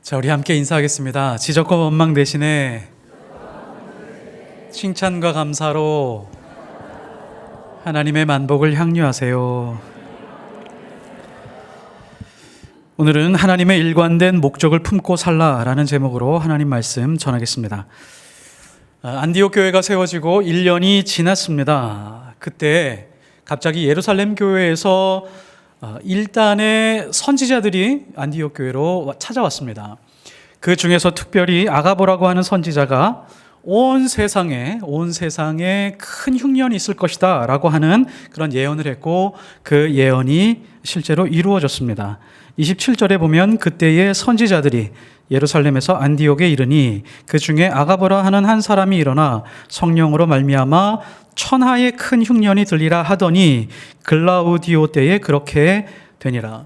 자, 우리 함께 인사하겠습니다. 지적과 원망 대신에 칭찬과 감사로 하나님의 만복을 향유하세요. 오늘은 하나님의 일관된 목적을 품고 살라라는 제목으로 하나님 말씀 전하겠습니다. 안디옥 교회가 세워지고 1년이 지났습니다. 그때 갑자기 예루살렘 교회에서 일단의 선지자들이 안디옥 교회로 찾아왔습니다. 그 중에서 특별히 아가보라고 하는 선지자가 온 세상에 큰 흉년이 있을 것이다 라고 하는 그런 예언을 했고, 그 예언이 실제로 이루어졌습니다. 27절에 보면 그때의 선지자들이 예루살렘에서 안디옥에 이르니 그 중에 아가보라 하는 한 사람이 일어나 성령으로 말미암아 천하의 큰 흉년이 들리라 하더니 글라우디오 때에 그렇게 되니라.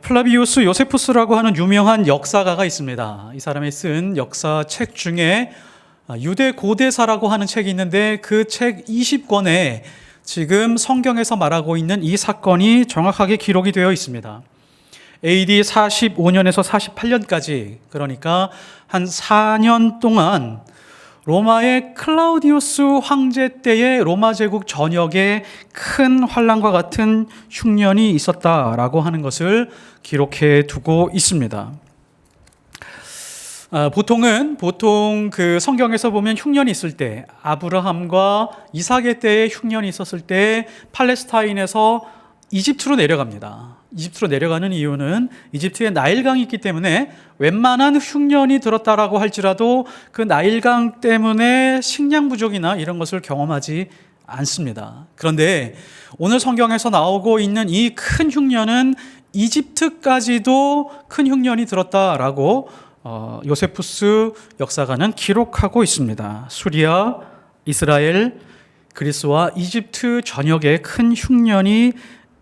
플라비우스 요세푸스라고 하는 유명한 역사가가 있습니다. 이 사람이 쓴 역사책 중에 유대 고대사라고 하는 책이 있는데 그 책 20권에 지금 성경에서 말하고 있는 이 사건이 정확하게 기록이 되어 있습니다. AD 45년에서 48년까지, 그러니까 한 4년 동안 로마의 클라우디우스 황제 때의 로마 제국 전역에 큰 환란과 같은 흉년이 있었다라고 하는 것을 기록해 두고 있습니다. 보통 그 성경에서 보면 흉년이 있을 때, 아브라함과 이삭의 때에 흉년이 있었을 때 팔레스타인에서 이집트로 내려갑니다. 이집트로 내려가는 이유는 이집트에 나일강이 있기 때문에 웬만한 흉년이 들었다라고 할지라도 그 나일강 때문에 식량 부족이나 이런 것을 경험하지 않습니다. 그런데 오늘 성경에서 나오고 있는 이 큰 흉년은 이집트까지도 큰 흉년이 들었다라고 요세푸스 역사가는 기록하고 있습니다. 수리아, 이스라엘, 그리스와 이집트 전역에 큰 흉년이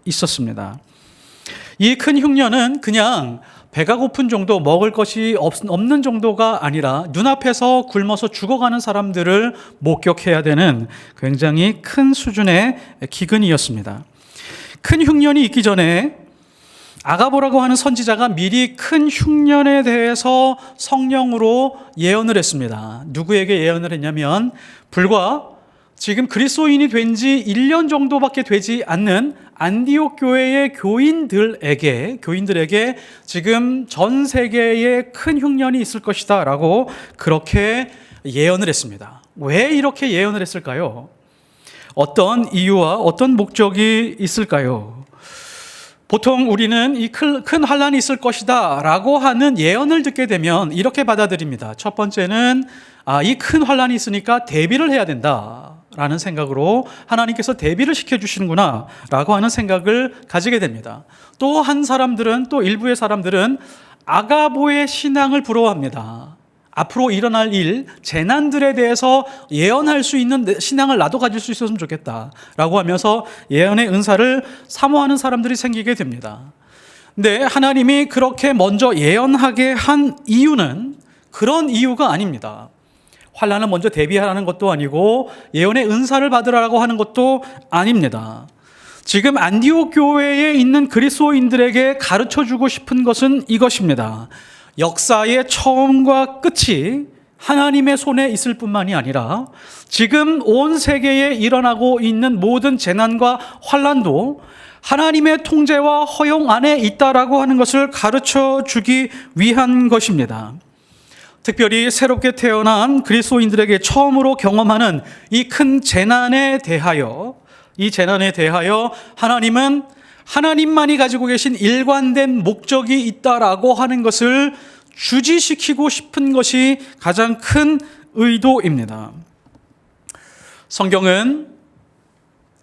있었습니다. 이 큰 흉년은 그냥 배가 고픈 정도, 먹을 것이 없는 정도가 아니라 눈앞에서 굶어서 죽어가는 사람들을 목격해야 되는 굉장히 큰 수준의 기근이었습니다. 큰 흉년이 있기 전에 아가보라고 하는 선지자가 미리 큰 흉년에 대해서 성령으로 예언을 했습니다. 누구에게 예언을 했냐면 불과 지금 그리스도인이 된 지 1년 정도밖에 되지 않는 안디옥 교회의 교인들에게 지금 전 세계에 큰 흉년이 있을 것이다 라고 그렇게 예언을 했습니다. 왜 이렇게 예언을 했을까요? 어떤 이유와 어떤 목적이 있을까요? 보통 우리는 이 큰 환란이 있을 것이다 라고 하는 예언을 듣게 되면 이렇게 받아들입니다. 첫 번째는 이 큰 환란이 있으니까 대비를 해야 된다 라는 생각으로 하나님께서 대비를 시켜주시는구나 라고 하는 생각을 가지게 됩니다. 또 일부의 사람들은 아가보의 신앙을 부러워합니다. 앞으로 일어날 재난들에 대해서 예언할 수 있는 신앙을 나도 가질 수 있었으면 좋겠다 라고 하면서 예언의 은사를 사모하는 사람들이 생기게 됩니다. 근데 하나님이 그렇게 먼저 예언하게 한 이유는 그런 이유가 아닙니다. 환란을 먼저 대비하라는 것도 아니고 예언의 은사를 받으라고 하는 것도 아닙니다. 지금 안디옥 교회에 있는 그리스도인들에게 가르쳐주고 싶은 것은 이것입니다. 역사의 처음과 끝이 하나님의 손에 있을 뿐만이 아니라 지금 온 세계에 일어나고 있는 모든 재난과 환란도 하나님의 통제와 허용 안에 있다라고 하는 것을 가르쳐 주기 위한 것입니다. 특별히 새롭게 태어난 그리스도인들에게 처음으로 경험하는 이 큰 재난에 대하여 하나님은 하나님만이 가지고 계신 일관된 목적이 있다라고 하는 것을 주지시키고 싶은 것이 가장 큰 의도입니다. 성경은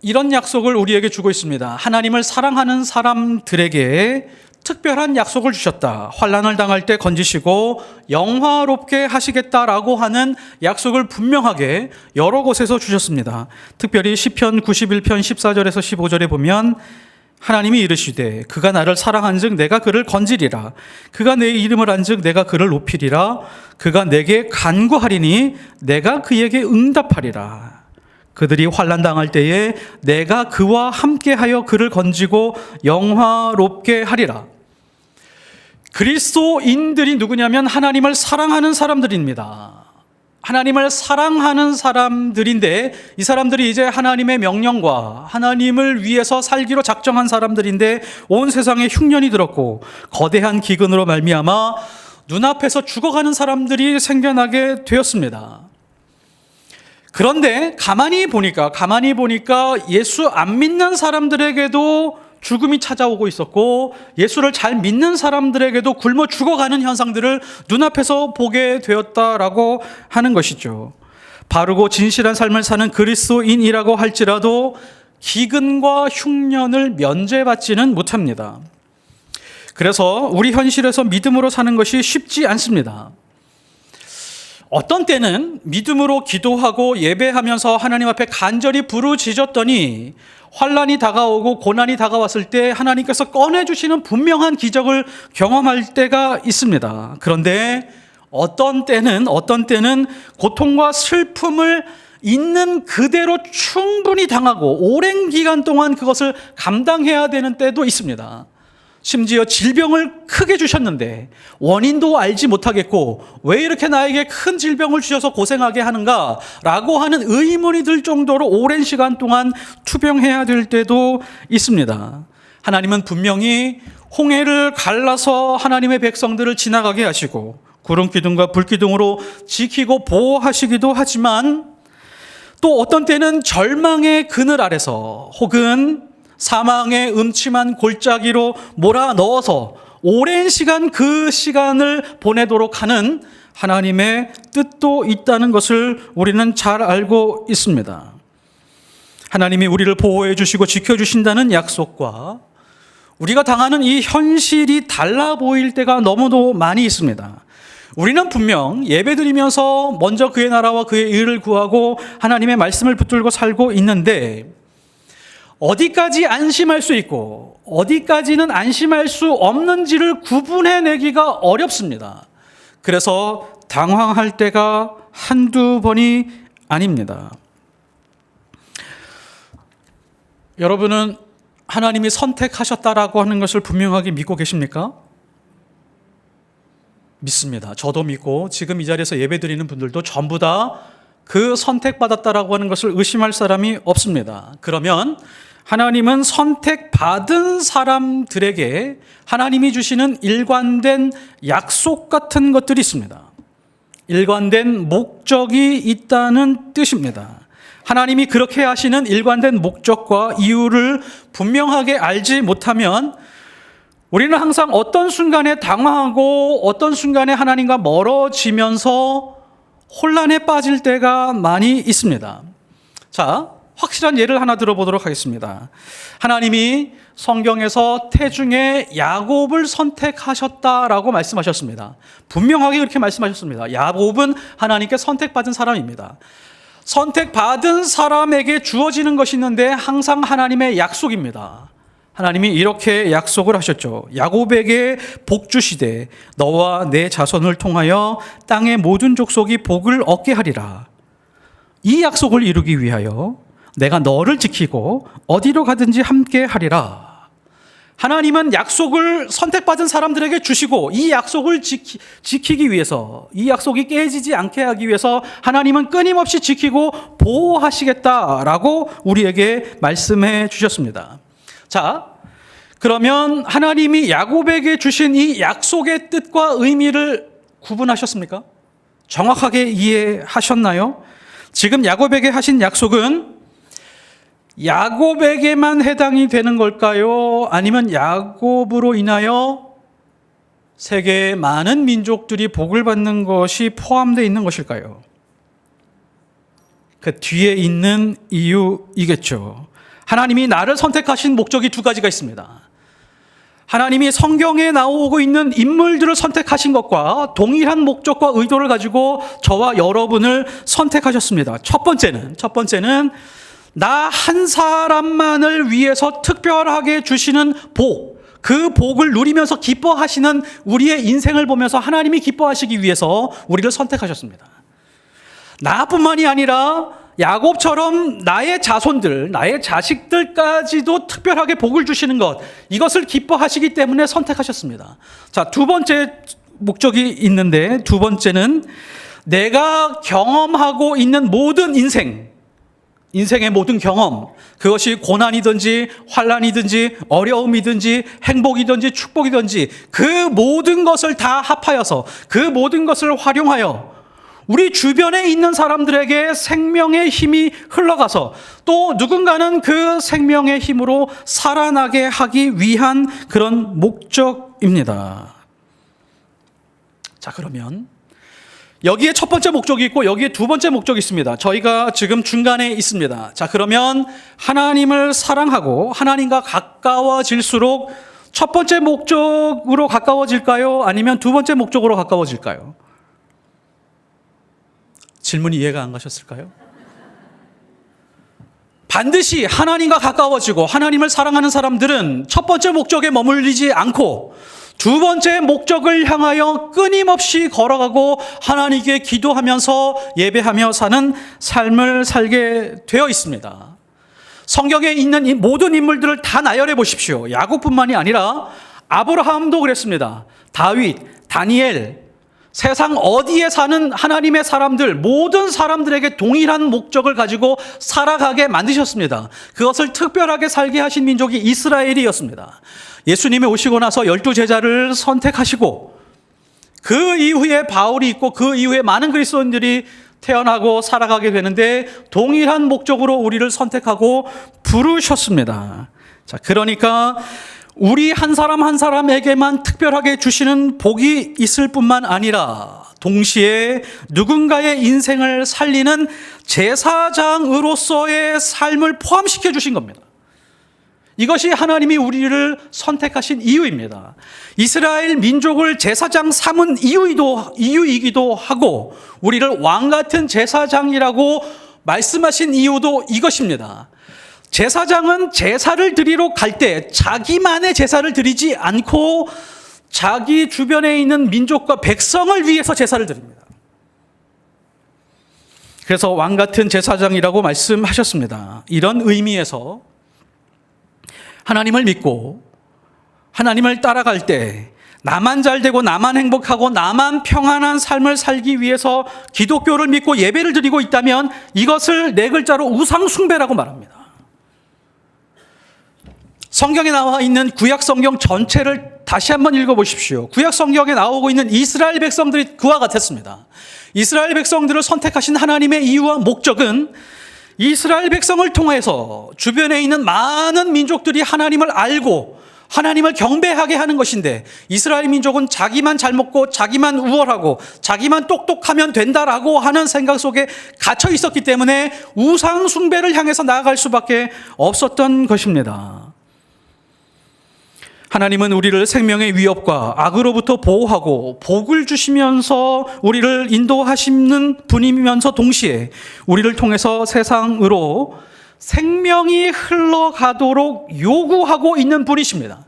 이런 약속을 우리에게 주고 있습니다. 하나님을 사랑하는 사람들에게 특별한 약속을 주셨다. 환난을 당할 때 건지시고 영화롭게 하시겠다라고 하는 약속을 분명하게 여러 곳에서 주셨습니다. 특별히 시편 91편 14절에서 15절에 보면 하나님이 이르시되 그가 나를 사랑한즉 내가 그를 건지리라. 그가 내 이름을 안즉 내가 그를 높이리라. 그가 내게 간구하리니 내가 그에게 응답하리라. 그들이 환난 당할 때에 내가 그와 함께하여 그를 건지고 영화롭게 하리라. 그리스도인들이 누구냐면 하나님을 사랑하는 사람들입니다. 하나님을 사랑하는 사람들인데 이 사람들이 이제 하나님의 명령과 하나님을 위해서 살기로 작정한 사람들인데 온 세상에 흉년이 들었고 거대한 기근으로 말미암아 눈앞에서 죽어가는 사람들이 생겨나게 되었습니다. 그런데 가만히 보니까 예수 안 믿는 사람들에게도 죽음이 찾아오고 있었고 예수를 잘 믿는 사람들에게도 굶어 죽어가는 현상들을 눈앞에서 보게 되었다라고 하는 것이죠. 바르고 진실한 삶을 사는 그리스도인이라고 할지라도 기근과 흉년을 면제받지는 못합니다. 그래서 우리 현실에서 믿음으로 사는 것이 쉽지 않습니다. 어떤 때는 믿음으로 기도하고 예배하면서 하나님 앞에 간절히 부르짖었더니 환난이 다가오고 고난이 다가왔을 때 하나님께서 꺼내주시는 분명한 기적을 경험할 때가 있습니다. 그런데 어떤 때는 고통과 슬픔을 있는 그대로 충분히 당하고 오랜 기간 동안 그것을 감당해야 되는 때도 있습니다. 심지어 질병을 크게 주셨는데 원인도 알지 못하겠고 왜 이렇게 나에게 큰 질병을 주셔서 고생하게 하는가 라고 하는 의문이 들 정도로 오랜 시간 동안 투병해야 될 때도 있습니다. 하나님은 분명히 홍해를 갈라서 하나님의 백성들을 지나가게 하시고 구름 기둥과 불 기둥으로 지키고 보호하시기도 하지만 또 어떤 때는 절망의 그늘 아래서 혹은 사망의 음침한 골짜기로 몰아넣어서 오랜 시간 그 시간을 보내도록 하는 하나님의 뜻도 있다는 것을 우리는 잘 알고 있습니다. 하나님이 우리를 보호해 주시고 지켜주신다는 약속과 우리가 당하는 이 현실이 달라 보일 때가 너무도 많이 있습니다. 우리는 분명 예배드리면서 먼저 그의 나라와 그의 의를 구하고 하나님의 말씀을 붙들고 살고 있는데 어디까지 안심할 수 있고 어디까지는 안심할 수 없는지를 구분해내기가 어렵습니다. 그래서 당황할 때가 한두 번이 아닙니다. 여러분은 하나님이 선택하셨다라고 하는 것을 분명하게 믿고 계십니까? 믿습니다. 저도 믿고 지금 이 자리에서 예배드리는 분들도 전부 다 그 선택받았다라고 하는 것을 의심할 사람이 없습니다. 그러면 하나님은 선택받은 사람들에게 하나님이 주시는 일관된 약속 같은 것들이 있습니다. 일관된 목적이 있다는 뜻입니다. 하나님이 그렇게 하시는 일관된 목적과 이유를 분명하게 알지 못하면 우리는 항상 어떤 순간에 당황하고 어떤 순간에 하나님과 멀어지면서 혼란에 빠질 때가 많이 있습니다. 자, 확실한 예를 하나 들어보도록 하겠습니다. 하나님이 성경에서 태중에 야곱을 선택하셨다라고 말씀하셨습니다. 분명하게 그렇게 말씀하셨습니다. 야곱은 하나님께 선택받은 사람입니다. 선택받은 사람에게 주어지는 것이 있는데 항상 하나님의 약속입니다. 하나님이 이렇게 약속을 하셨죠. 야곱에게 복 주시되 너와 내 자손을 통하여 땅의 모든 족속이 복을 얻게 하리라. 이 약속을 이루기 위하여 내가 너를 지키고 어디로 가든지 함께 하리라. 하나님은 약속을 선택받은 사람들에게 주시고 이 약속을 지키기 위해서 이 약속이 깨지지 않게 하기 위해서 하나님은 끊임없이 지키고 보호하시겠다라고 우리에게 말씀해 주셨습니다. 자, 그러면 하나님이 야곱에게 주신 이 약속의 뜻과 의미를 구분하셨습니까? 정확하게 이해하셨나요? 지금 야곱에게 하신 약속은 야곱에게만 해당이 되는 걸까요? 아니면 야곱으로 인하여 세계의 많은 민족들이 복을 받는 것이 포함되어 있는 것일까요? 그 뒤에 있는 이유이겠죠. 하나님이 나를 선택하신 목적이 두 가지가 있습니다. 하나님이 성경에 나오고 있는 인물들을 선택하신 것과 동일한 목적과 의도를 가지고 저와 여러분을 선택하셨습니다. 첫 번째는 나 한 사람만을 위해서 특별하게 주시는 복, 그 복을 누리면서 기뻐하시는 우리의 인생을 보면서 하나님이 기뻐하시기 위해서 우리를 선택하셨습니다. 나뿐만이 아니라 야곱처럼 나의 자손들, 나의 자식들까지도 특별하게 복을 주시는 것, 이것을 기뻐하시기 때문에 선택하셨습니다. 자, 두 번째 목적이 있는데, 두 번째는 내가 경험하고 있는 모든 인생의 모든 경험, 그것이 고난이든지 환난이든지 어려움이든지 행복이든지 축복이든지 그 모든 것을 다 합하여서, 그 모든 것을 활용하여 우리 주변에 있는 사람들에게 생명의 힘이 흘러가서 또 누군가는 그 생명의 힘으로 살아나게 하기 위한 그런 목적입니다. 자, 그러면 여기에 첫 번째 목적이 있고 여기에 두 번째 목적이 있습니다. 저희가 지금 중간에 있습니다. 자, 그러면 하나님을 사랑하고 하나님과 가까워질수록 첫 번째 목적으로 가까워질까요? 아니면 두 번째 목적으로 가까워질까요? 질문이 이해가 안 가셨을까요? 반드시 하나님과 가까워지고 하나님을 사랑하는 사람들은 첫 번째 목적에 머물리지 않고 두 번째 목적을 향하여 끊임없이 걸어가고 하나님께 기도하면서 예배하며 사는 삶을 살게 되어 있습니다. 성경에 있는 이 모든 인물들을 다 나열해 보십시오. 야곱뿐만이 아니라 아브라함도 그랬습니다. 다윗, 다니엘, 세상 어디에 사는 하나님의 사람들, 모든 사람들에게 동일한 목적을 가지고 살아가게 만드셨습니다. 그것을 특별하게 살게 하신 민족이 이스라엘이었습니다. 예수님이 오시고 나서 12제자를 선택하시고 그 이후에 바울이 있고 그 이후에 많은 그리스도인들이 태어나고 살아가게 되는데 동일한 목적으로 우리를 선택하고 부르셨습니다. 자, 그러니까 우리 한 사람 한 사람에게만 특별하게 주시는 복이 있을 뿐만 아니라 동시에 누군가의 인생을 살리는 제사장으로서의 삶을 포함시켜 주신 겁니다. 이것이 하나님이 우리를 선택하신 이유입니다. 이스라엘 민족을 제사장 삼은 이유이기도 하고 우리를 왕 같은 제사장이라고 말씀하신 이유도 이것입니다. 제사장은 제사를 드리러 갈 때 자기만의 제사를 드리지 않고 자기 주변에 있는 민족과 백성을 위해서 제사를 드립니다. 그래서 왕 같은 제사장이라고 말씀하셨습니다. 이런 의미에서 하나님을 믿고 하나님을 따라갈 때 나만 잘되고 나만 행복하고 나만 평안한 삶을 살기 위해서 기독교를 믿고 예배를 드리고 있다면 이것을 네 글자로 우상숭배라고 말합니다. 성경에 나와 있는 구약 성경 전체를 다시 한번 읽어보십시오. 구약 성경에 나오고 있는 이스라엘 백성들이 그와 같았습니다. 이스라엘 백성들을 선택하신 하나님의 이유와 목적은 이스라엘 백성을 통해서 주변에 있는 많은 민족들이 하나님을 알고 하나님을 경배하게 하는 것인데 이스라엘 민족은 자기만 잘 먹고 자기만 우월하고 자기만 똑똑하면 된다라고 하는 생각 속에 갇혀 있었기 때문에 우상 숭배를 향해서 나아갈 수밖에 없었던 것입니다. 하나님은 우리를 생명의 위협과 악으로부터 보호하고 복을 주시면서 우리를 인도하시는 분이면서 동시에 우리를 통해서 세상으로 생명이 흘러가도록 요구하고 있는 분이십니다.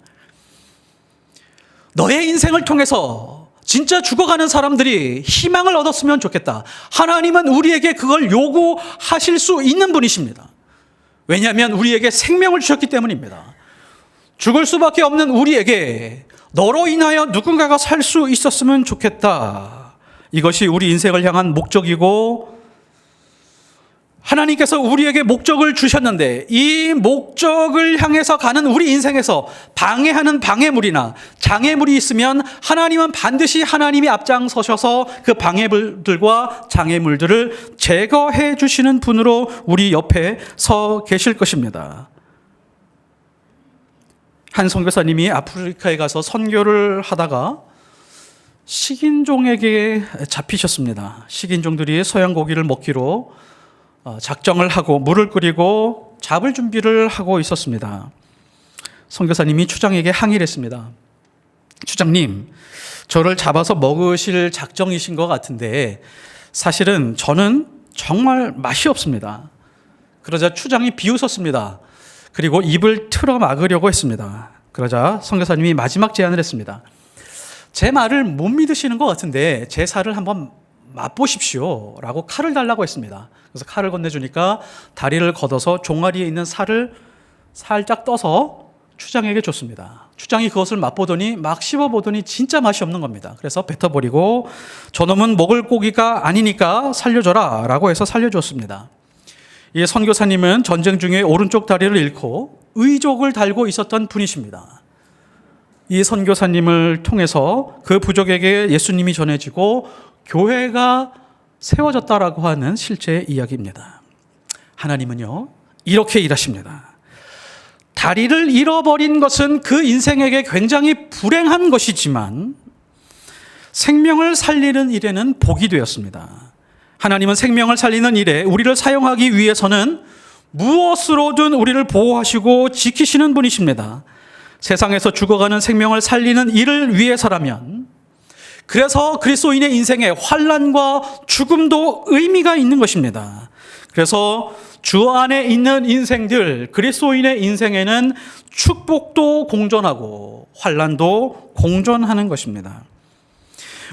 너의 인생을 통해서 진짜 죽어가는 사람들이 희망을 얻었으면 좋겠다. 하나님은 우리에게 그걸 요구하실 수 있는 분이십니다. 왜냐하면 우리에게 생명을 주셨기 때문입니다. 죽을 수밖에 없는 우리에게 너로 인하여 누군가가 살 수 있었으면 좋겠다. 이것이 우리 인생을 향한 목적이고 하나님께서 우리에게 목적을 주셨는데 이 목적을 향해서 가는 우리 인생에서 방해하는 방해물이나 장애물이 있으면 하나님은 반드시 하나님이 앞장서셔서 그 방해물들과 장애물들을 제거해 주시는 분으로 우리 옆에 서 계실 것입니다. 한 선교사님이 아프리카에 가서 선교를 하다가 식인종에게 잡히셨습니다. 식인종들이 서양 고기를 먹기로 작정을 하고 물을 끓이고 잡을 준비를 하고 있었습니다. 선교사님이 추장에게 항의를 했습니다. 추장님, 저를 잡아서 먹으실 작정이신 것 같은데 사실은 저는 정말 맛이 없습니다. 그러자 추장이 비웃었습니다. 그리고 입을 틀어 막으려고 했습니다. 그러자 선교사님이 마지막 제안을 했습니다. 제 말을 못 믿으시는 것 같은데 제 살을 한번 맛보십시오 라고 칼을 달라고 했습니다. 그래서 칼을 건네주니까 다리를 걷어서 종아리에 있는 살을 살짝 떠서 추장에게 줬습니다. 추장이 그것을 맛보더니 막 씹어보더니 진짜 맛이 없는 겁니다. 그래서 뱉어버리고 저놈은 먹을 고기가 아니니까 살려줘라 라고 해서 살려줬습니다. 이 선교사님은 전쟁 중에 오른쪽 다리를 잃고 의족을 달고 있었던 분이십니다. 이 선교사님을 통해서 그 부족에게 예수님이 전해지고 교회가 세워졌다라고 하는 실제 이야기입니다. 하나님은요, 이렇게 일하십니다. 다리를 잃어버린 것은 그 인생에게 굉장히 불행한 것이지만 생명을 살리는 일에는 복이 되었습니다. 하나님은 생명을 살리는 일에 우리를 사용하기 위해서는 무엇으로든 우리를 보호하시고 지키시는 분이십니다. 세상에서 죽어가는 생명을 살리는 일을 위해서라면, 그래서 그리스도인의 인생에 환난과 죽음도 의미가 있는 것입니다. 그래서 주 안에 있는 인생들, 그리스도인의 인생에는 축복도 공존하고 환난도 공존하는 것입니다.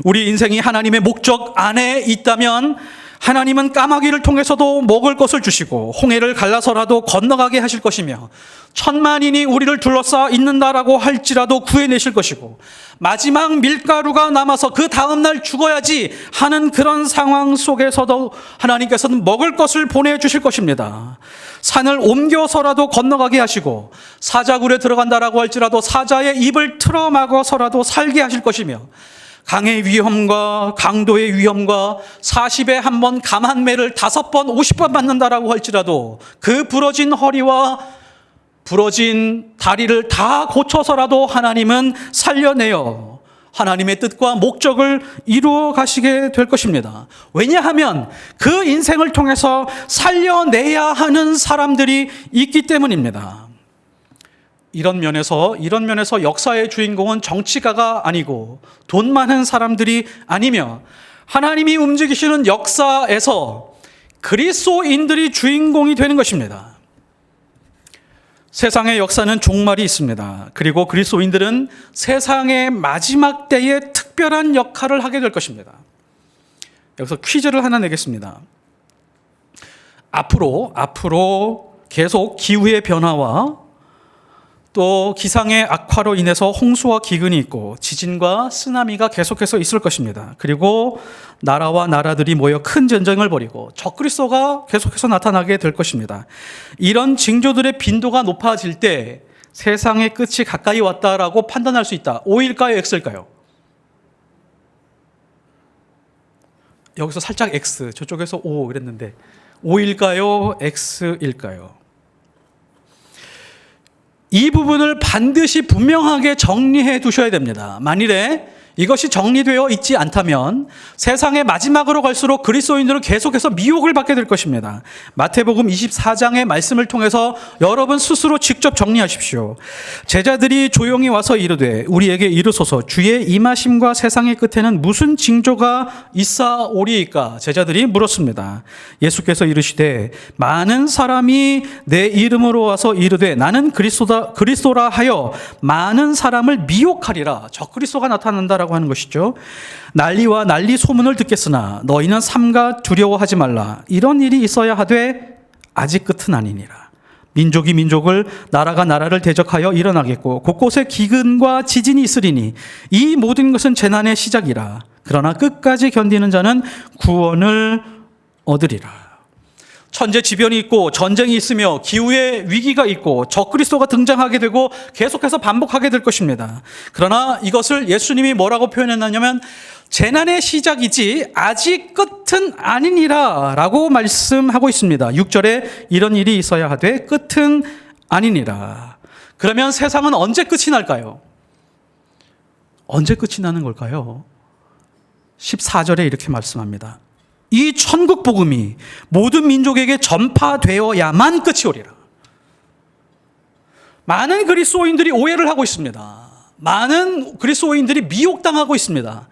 우리 인생이 하나님의 목적 안에 있다면 하나님은 까마귀를 통해서도 먹을 것을 주시고 홍해를 갈라서라도 건너가게 하실 것이며 천만인이 우리를 둘러싸 있는다라고 할지라도 구해내실 것이고 마지막 밀가루가 남아서 그 다음날 죽어야지 하는 그런 상황 속에서도 하나님께서는 먹을 것을 보내주실 것입니다. 산을 옮겨서라도 건너가게 하시고 사자굴에 들어간다라고 할지라도 사자의 입을 틀어막아서라도 살게 하실 것이며 강의 위험과 강도의 위험과 40에 한 번 감한매를 5번 50번 맞는다라고 할지라도 그 부러진 허리와 부러진 다리를 다 고쳐서라도 하나님은 살려내어 하나님의 뜻과 목적을 이루어 가시게 될 것입니다. 왜냐하면 그 인생을 통해서 살려내야 하는 사람들이 있기 때문입니다. 이런 면에서 역사의 주인공은 정치가가 아니고 돈 많은 사람들이 아니며 하나님이 움직이시는 역사에서 그리스도인들이 주인공이 되는 것입니다. 세상의 역사는 종말이 있습니다. 그리고 그리스도인들은 세상의 마지막 때에 특별한 역할을 하게 될 것입니다. 여기서 퀴즈를 하나 내겠습니다. 앞으로 계속 기후의 변화와 또 기상의 악화로 인해서 홍수와 기근이 있고 지진과 쓰나미가 계속해서 있을 것입니다. 그리고 나라와 나라들이 모여 큰 전쟁을 벌이고 적그리스도가 계속해서 나타나게 될 것입니다. 이런 징조들의 빈도가 높아질 때 세상의 끝이 가까이 왔다라고 판단할 수 있다. O일까요? X일까요? 여기서 살짝 X, 저쪽에서 O 그랬는데 O일까요? X일까요? 이 부분을 반드시 분명하게 정리해 두셔야 됩니다. 만일에 이것이 정리되어 있지 않다면 세상의 마지막으로 갈수록 그리스도인들은 계속해서 미혹을 받게 될 것입니다. 마태복음 24장의 말씀을 통해서 여러분 스스로 직접 정리하십시오. 제자들이 조용히 와서 이르되 우리에게 이르소서 주의 임하심과 세상의 끝에는 무슨 징조가 있사오리이까? 제자들이 물었습니다. 예수께서 이르시되 많은 사람이 내 이름으로 와서 이르되 나는 그리스도라 하여 많은 사람을 미혹하리라. 적그리스도가 나타난다 라고 하는 것이죠. 난리와 난리 소문을 듣겠으나 너희는 삼가 두려워하지 말라. 이런 일이 있어야 하되 아직 끝은 아니니라. 민족이 민족을 나라가 나라를 대적하여 일어나겠고 곳곳에 기근과 지진이 있으리니 이 모든 것은 재난의 시작이라. 그러나 끝까지 견디는 자는 구원을 얻으리라. 천재지변이 있고 전쟁이 있으며 기후의 위기가 있고 적그리스도가 등장하게 되고 계속해서 반복하게 될 것입니다. 그러나 이것을 예수님이 뭐라고 표현했냐면 재난의 시작이지 아직 끝은 아니니라 라고 말씀하고 있습니다. 6절에 이런 일이 있어야 하되 끝은 아니니라. 그러면 세상은 언제 끝이 날까요? 언제 끝이 나는 걸까요? 14절에 이렇게 말씀합니다. 이 천국 복음이 모든 민족에게 전파되어야만 끝이 오리라. 많은 그리스도인들이 오해를 하고 있습니다. 많은 그리스도인들이 미혹당하고 있습니다.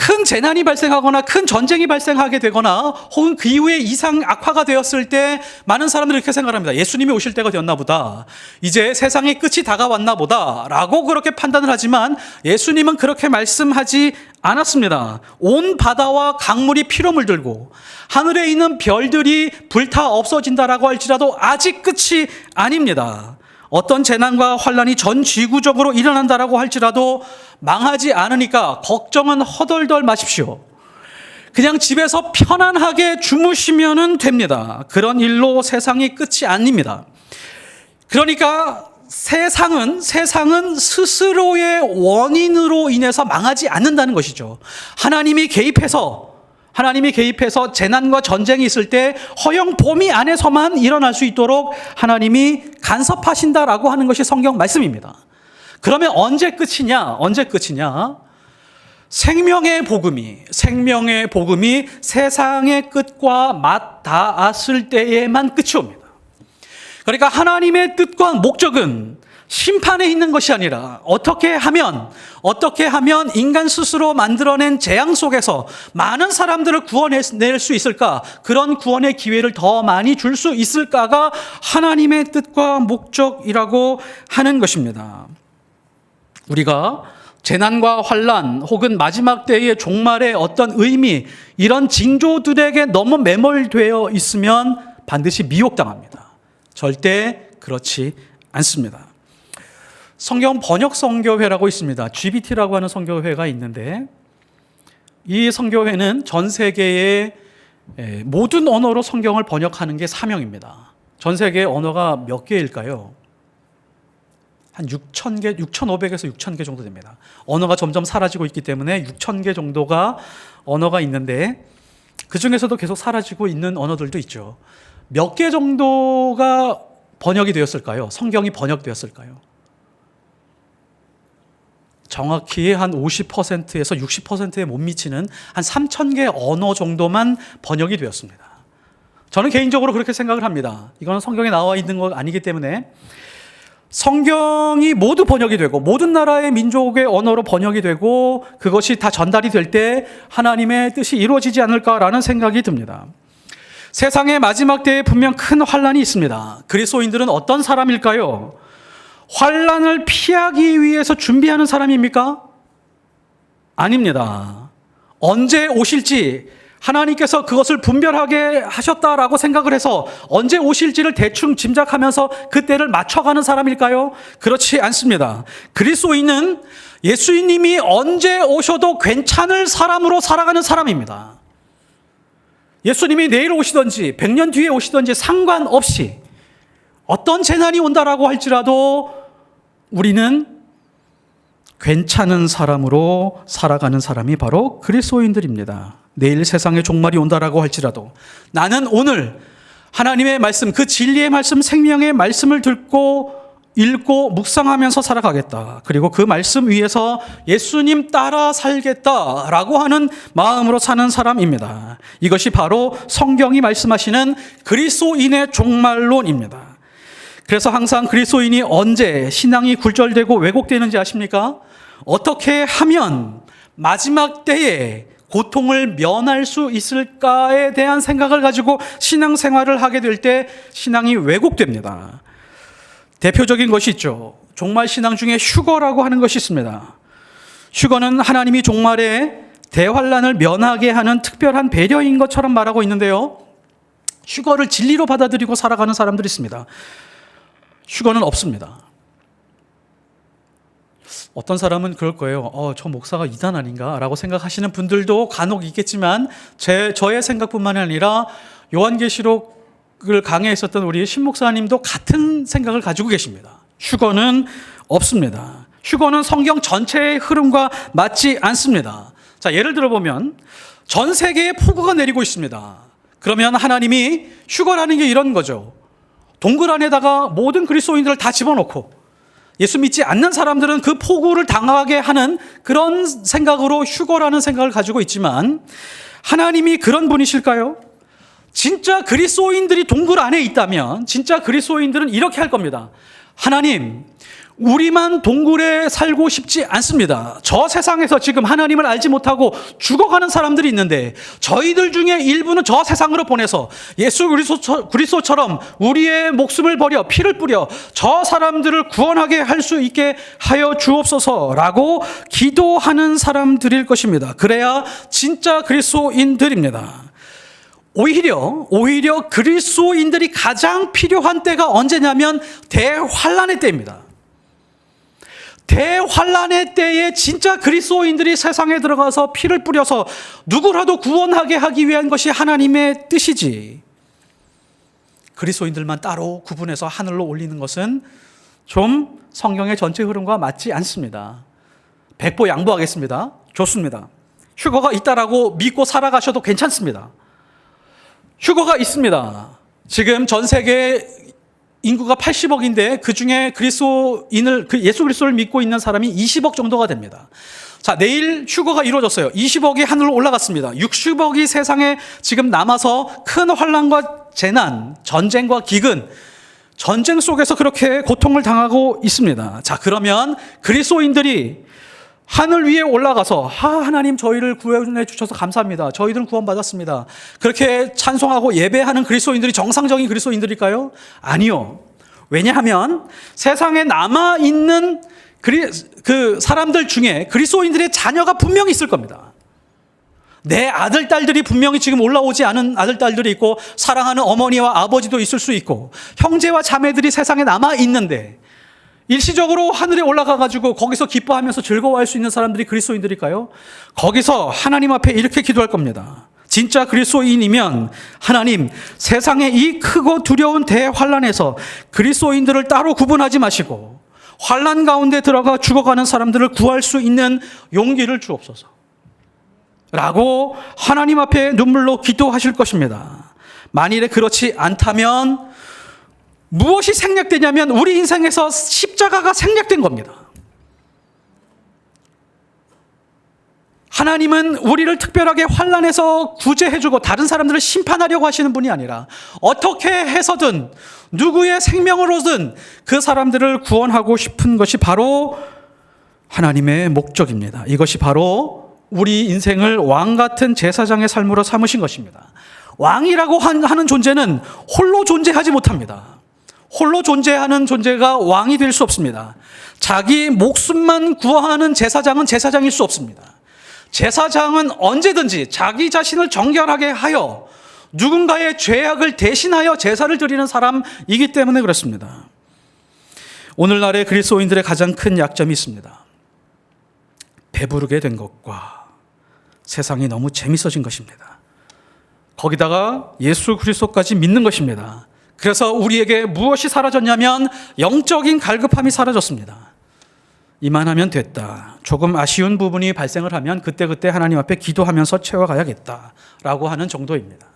큰 재난이 발생하거나 큰 전쟁이 발생하게 되거나 혹은 그 이후에 이상 악화가 되었을 때 많은 사람들이 이렇게 생각합니다. 예수님이 오실 때가 되었나 보다. 이제 세상의 끝이 다가왔나 보다. 라고 그렇게 판단을 하지만 예수님은 그렇게 말씀하지 않았습니다. 온 바다와 강물이 피로 물들고 하늘에 있는 별들이 불타 없어진다라고 할지라도 아직 끝이 아닙니다. 어떤 재난과 환란이 전 지구적으로 일어난다라고 할지라도 망하지 않으니까 걱정은 허덜덜 마십시오. 그냥 집에서 편안하게 주무시면 됩니다. 그런 일로 세상이 끝이 아닙니다. 그러니까 세상은 스스로의 원인으로 인해서 망하지 않는다는 것이죠. 하나님이 개입해서 재난과 전쟁이 있을 때 허영 범위 안에서만 일어날 수 있도록 하나님이 간섭하신다라고 하는 것이 성경 말씀입니다. 그러면 언제 끝이냐? 생명의 복음이 세상의 끝과 맞닿았을 때에만 끝이 옵니다. 그러니까 하나님의 뜻과 목적은 심판에 있는 것이 아니라 어떻게 하면 인간 스스로 만들어낸 재앙 속에서 많은 사람들을 구원해낼 수 있을까? 그런 구원의 기회를 더 많이 줄 수 있을까가 하나님의 뜻과 목적이라고 하는 것입니다. 우리가 재난과 환란 혹은 마지막 때의 종말의 어떤 의미, 이런 징조들에게 너무 매몰되어 있으면 반드시 미혹당합니다. 절대 그렇지 않습니다. 성경 번역 선교회라고 있습니다. GBT라고 하는 선교회가 있는데 이 선교회는 전 세계의 모든 언어로 성경을 번역하는 게 사명입니다. 전 세계의 언어가 몇 개일까요? 한 6,000개, 6,500에서 6,000개 정도 됩니다. 언어가 점점 사라지고 있기 때문에 6,000개 정도가 언어가 있는데 그 중에서도 계속 사라지고 있는 언어들도 있죠. 몇 개 정도가 번역이 되었을까요? 성경이 번역되었을까요? 정확히 한 50%에서 60%에 못 미치는 한 3,000개 언어 정도만 번역이 되었습니다. 저는 개인적으로 그렇게 생각을 합니다. 이거는 성경에 나와 있는 것 아니기 때문에 성경이 모두 번역이 되고 모든 나라의 민족의 언어로 번역이 되고 그것이 다 전달이 될 때 하나님의 뜻이 이루어지지 않을까라는 생각이 듭니다. 세상의 마지막 때에 분명 큰 환란이 있습니다. 그리스도인들은 어떤 사람일까요? 환란을 피하기 위해서 준비하는 사람입니까? 아닙니다. 언제 오실지 하나님께서 그것을 분별하게 하셨다라고 생각을 해서 언제 오실지를 대충 짐작하면서 그때를 맞춰가는 사람일까요? 그렇지 않습니다. 그리스도인은 예수님이 언제 오셔도 괜찮을 사람으로 살아가는 사람입니다. 예수님이 내일 오시든지 100년 뒤에 오시든지 상관없이 어떤 재난이 온다라고 할지라도 우리는 괜찮은 사람으로 살아가는 사람이 바로 그리스도인들입니다. 내일 세상의 종말이 온다라고 할지라도 나는 오늘 하나님의 말씀, 그 진리의 말씀, 생명의 말씀을 듣고 읽고 묵상하면서 살아가겠다. 그리고 그 말씀 위에서 예수님 따라 살겠다라고 하는 마음으로 사는 사람입니다. 이것이 바로 성경이 말씀하시는 그리스도인의 종말론입니다. 그래서 항상 그리스도인이 언제 신앙이 굴절되고 왜곡되는지 아십니까? 어떻게 하면 마지막 때에 고통을 면할 수 있을까에 대한 생각을 가지고 신앙생활을 하게 될 때 신앙이 왜곡됩니다. 대표적인 것이 있죠. 종말 신앙 중에 휴거라고 하는 것이 있습니다. 휴거는 하나님이 종말에 대환란을 면하게 하는 특별한 배려인 것처럼 말하고 있는데요. 휴거를 진리로 받아들이고 살아가는 사람들이 있습니다. 휴거는 없습니다. 어떤 사람은 그럴 거예요. 저 목사가 이단 아닌가? 라고 생각하시는 분들도 간혹 있겠지만 저의 생각뿐만 아니라 요한계시록을 강해했었던 우리 신 목사님도 같은 생각을 가지고 계십니다. 휴거는 없습니다. 휴거는 성경 전체의 흐름과 맞지 않습니다. 자, 예를 들어보면 전 세계에 폭우가 내리고 있습니다. 그러면 하나님이 휴거라는 게 이런 거죠. 동굴 안에다가 모든 그리스도인들을 다 집어넣고 예수 믿지 않는 사람들은 그 폭우를 당하게 하는 그런 생각으로 휴거라는 생각을 가지고 있지만 하나님이 그런 분이실까요? 진짜 그리스도인들이 동굴 안에 있다면 진짜 그리스도인들은 이렇게 할 겁니다. 하나님, 우리만 동굴에 살고 싶지 않습니다. 저 세상에서 지금 하나님을 알지 못하고 죽어가는 사람들이 있는데 저희들 중에 일부는 저 세상으로 보내서 예수 그리스도처럼 우리의 목숨을 버려 피를 뿌려 저 사람들을 구원하게 할 수 있게 하여 주옵소서라고 기도하는 사람들일 것입니다. 그래야 진짜 그리스도인들입니다. 오히려 그리스도인들이 가장 필요한 때가 언제냐면 대환란의 때입니다. 대환란의 때에 진짜 그리스도인들이 세상에 들어가서 피를 뿌려서 누구라도 구원하게 하기 위한 것이 하나님의 뜻이지. 그리스도인들만 따로 구분해서 하늘로 올리는 것은 좀 성경의 전체 흐름과 맞지 않습니다. 백보 양보하겠습니다. 좋습니다. 휴거가 있다라고 믿고 살아가셔도 괜찮습니다. 휴거가 있습니다. 지금 전 세계 인구가 80억인데 그 중에 예수 그리스도를 믿고 있는 사람이 20억 정도가 됩니다. 자, 내일 휴거가 이루어졌어요. 20억이 하늘로 올라갔습니다. 60억이 세상에 지금 남아서 큰 환난과 재난, 전쟁과 기근, 전쟁 속에서 그렇게 고통을 당하고 있습니다. 자, 그러면 그리스도인들이 하늘 위에 올라가서 하나님 저희를 구원해 주셔서 감사합니다. 저희들은 구원받았습니다. 그렇게 찬송하고 예배하는 그리스도인들이 정상적인 그리스도인들일까요? 아니요. 왜냐하면 세상에 남아있는 그 사람들 중에 그리스도인들의 자녀가 분명히 있을 겁니다. 내 아들, 딸들이 분명히 지금 올라오지 않은 아들, 딸들이 있고 사랑하는 어머니와 아버지도 있을 수 있고 형제와 자매들이 세상에 남아있는데 일시적으로 하늘에 올라가가지고 거기서 기뻐하면서 즐거워할 수 있는 사람들이 그리스도인들일까요? 거기서 하나님 앞에 이렇게 기도할 겁니다. 진짜 그리스도인이면 하나님, 세상의 이 크고 두려운 대환란에서 그리스도인들을 따로 구분하지 마시고 환란 가운데 들어가 죽어가는 사람들을 구할 수 있는 용기를 주옵소서 라고 하나님 앞에 눈물로 기도하실 것입니다. 만일에 그렇지 않다면 무엇이 생략되냐면 우리 인생에서 십자가가 생략된 겁니다. 하나님은 우리를 특별하게 환난에서 구제해주고 다른 사람들을 심판하려고 하시는 분이 아니라 어떻게 해서든 누구의 생명으로든 그 사람들을 구원하고 싶은 것이 바로 하나님의 목적입니다. 이것이 바로 우리 인생을 왕 같은 제사장의 삶으로 삼으신 것입니다. 왕이라고 하는 존재는 홀로 존재하지 못합니다. 홀로 존재하는 존재가 왕이 될 수 없습니다. 자기 목숨만 구하는 제사장은 제사장일 수 없습니다. 제사장은 언제든지 자기 자신을 정결하게 하여 누군가의 죄악을 대신하여 제사를 드리는 사람이기 때문에 그렇습니다. 오늘날의 그리스도인들의 가장 큰 약점이 있습니다. 배부르게 된 것과 세상이 너무 재밌어진 것입니다. 거기다가 예수 그리스도까지 믿는 것입니다. 그래서 우리에게 무엇이 사라졌냐면 영적인 갈급함이 사라졌습니다. 이만하면 됐다. 조금 아쉬운 부분이 발생을 하면 그때그때 하나님 앞에 기도하면서 채워가야겠다라고 하는 정도입니다.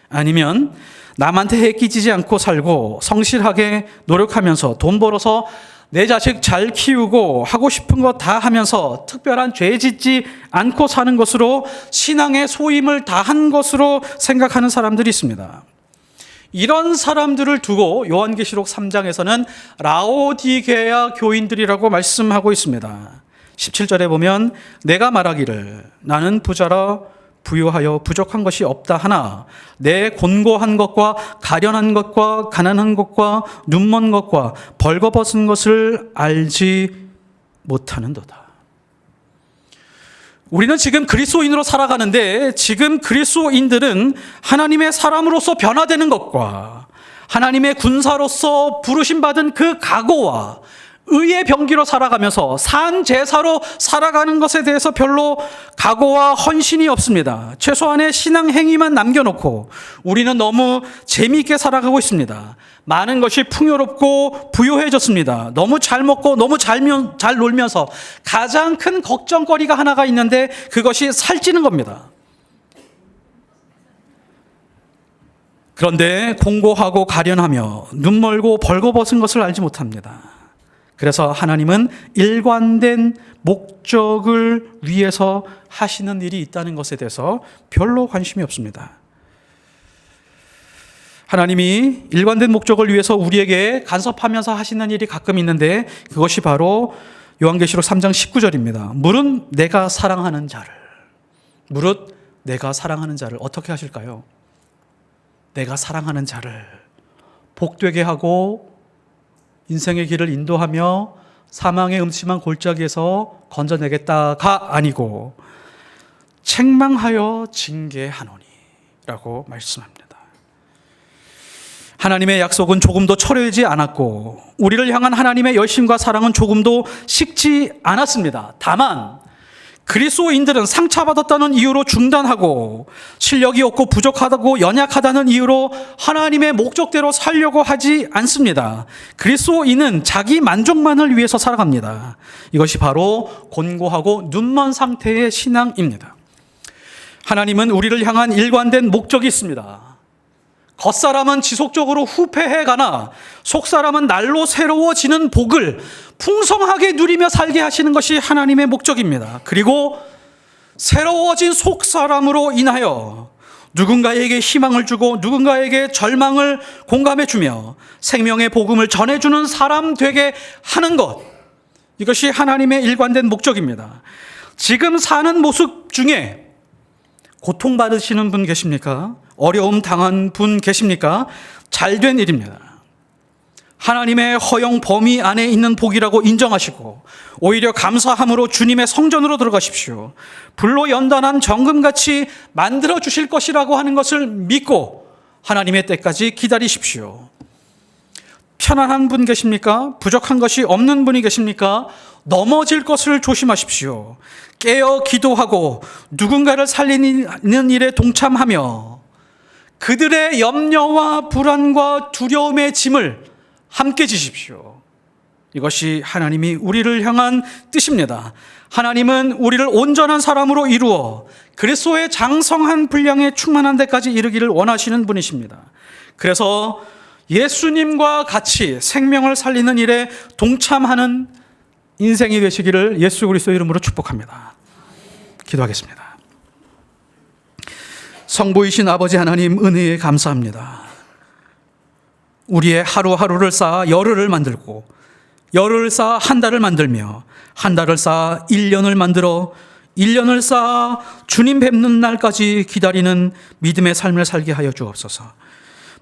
아니면 남한테 해끼지지 않고 살고 성실하게 노력하면서 돈 벌어서 내 자식 잘 키우고 하고 싶은 거 다 하면서 특별한 죄 짓지 않고 사는 것으로 신앙의 소임을 다한 것으로 생각하는 사람들이 있습니다. 이런 사람들을 두고 요한계시록 3장에서는 라오디게아 교인들이라고 말씀하고 있습니다. 17절에 보면 내가 말하기를 나는 부자라 부유하여 부족한 것이 없다 하나 내 곤고한 것과 가련한 것과 가난한 것과 눈먼 것과 벌거벗은 것을 알지 못하는도다. 우리는 지금 그리스도인으로 살아가는데 지금 그리스도인들은 하나님의 사람으로서 변화되는 것과 하나님의 군사로서 부르심받은 그 각오와 의의 병기로 살아가면서 산 제사로 살아가는 것에 대해서 별로 각오와 헌신이 없습니다. 최소한의 신앙 행위만 남겨놓고 우리는 너무 재미있게 살아가고 있습니다. 많은 것이 풍요롭고 부유해졌습니다. 너무 잘 먹고 너무 잘 놀면서 가장 큰 걱정거리가 하나가 있는데 그것이 살찌는 겁니다. 그런데 공고하고 가련하며 눈멀고 벌거벗은 것을 알지 못합니다. 그래서 하나님은 일관된 목적을 위해서 하시는 일이 있다는 것에 대해서 별로 관심이 없습니다. 하나님이 일관된 목적을 위해서 우리에게 간섭하면서 하시는 일이 가끔 있는데 그것이 바로 요한계시록 3장 19절입니다. 무릇 내가 사랑하는 자를 어떻게 하실까요? 내가 사랑하는 자를 복되게 하고 인생의 길을 인도하며 사망의 음침한 골짜기에서 건져내겠다가 아니고 책망하여 징계하노니 라고 말씀합니다. 하나님의 약속은 조금도 철회되지 않았고 우리를 향한 하나님의 열심과 사랑은 조금도 식지 않았습니다. 다만 그리스도인들은 상처받았다는 이유로 중단하고 실력이 없고 부족하다고 연약하다는 이유로 하나님의 목적대로 살려고 하지 않습니다. 그리스도인은 자기 만족만을 위해서 살아갑니다. 이것이 바로 곤고하고 눈먼 상태의 신앙입니다. 하나님은 우리를 향한 일관된 목적이 있습니다. 겉사람은 지속적으로 후패해가나 속사람은 날로 새로워지는 복을 풍성하게 누리며 살게 하시는 것이 하나님의 목적입니다. 그리고 새로워진 속사람으로 인하여 누군가에게 희망을 주고 누군가에게 절망을 공감해 주며 생명의 복음을 전해주는 사람 되게 하는 것, 이것이 하나님의 일관된 목적입니다. 지금 사는 모습 중에 고통받으시는 분 계십니까? 어려움 당한 분 계십니까? 잘된 일입니다. 하나님의 허용 범위 안에 있는 복이라고 인정하시고 오히려 감사함으로 주님의 성전으로 들어가십시오. 불로 연단한 정금같이 만들어 주실 것이라고 하는 것을 믿고 하나님의 때까지 기다리십시오. 편안한 분 계십니까? 부족한 것이 없는 분이 계십니까? 넘어질 것을 조심하십시오. 깨어 기도하고 누군가를 살리는 일에 동참하며 그들의 염려와 불안과 두려움의 짐을 함께 지십시오. 이것이 하나님이 우리를 향한 뜻입니다. 하나님은 우리를 온전한 사람으로 이루어 그리스도의 장성한 분량에 충만한 데까지 이르기를 원하시는 분이십니다. 그래서 예수님과 같이 생명을 살리는 일에 동참하는 인생이 되시기를 예수 그리스도 이름으로 축복합니다. 기도하겠습니다. 성부이신 아버지 하나님, 은혜에 감사합니다. 우리의 하루하루를 쌓아 열흘을 만들고 열흘을 쌓아 한 달을 만들며 한 달을 쌓아 1년을 만들어 1년을 쌓아 주님 뵙는 날까지 기다리는 믿음의 삶을 살게 하여 주옵소서.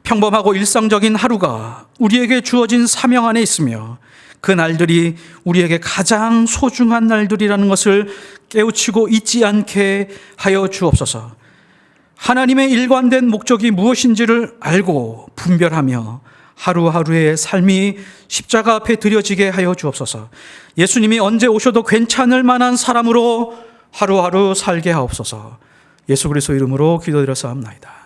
평범하고 일상적인 하루가 우리에게 주어진 사명 안에 있으며 그 날들이 우리에게 가장 소중한 날들이라는 것을 깨우치고 잊지 않게 하여 주옵소서. 하나님의 일관된 목적이 무엇인지를 알고 분별하며 하루하루의 삶이 십자가 앞에 드려지게 하여 주옵소서. 예수님이 언제 오셔도 괜찮을 만한 사람으로 하루하루 살게 하옵소서. 예수 그리스도 이름으로 기도드렸사옵나이다.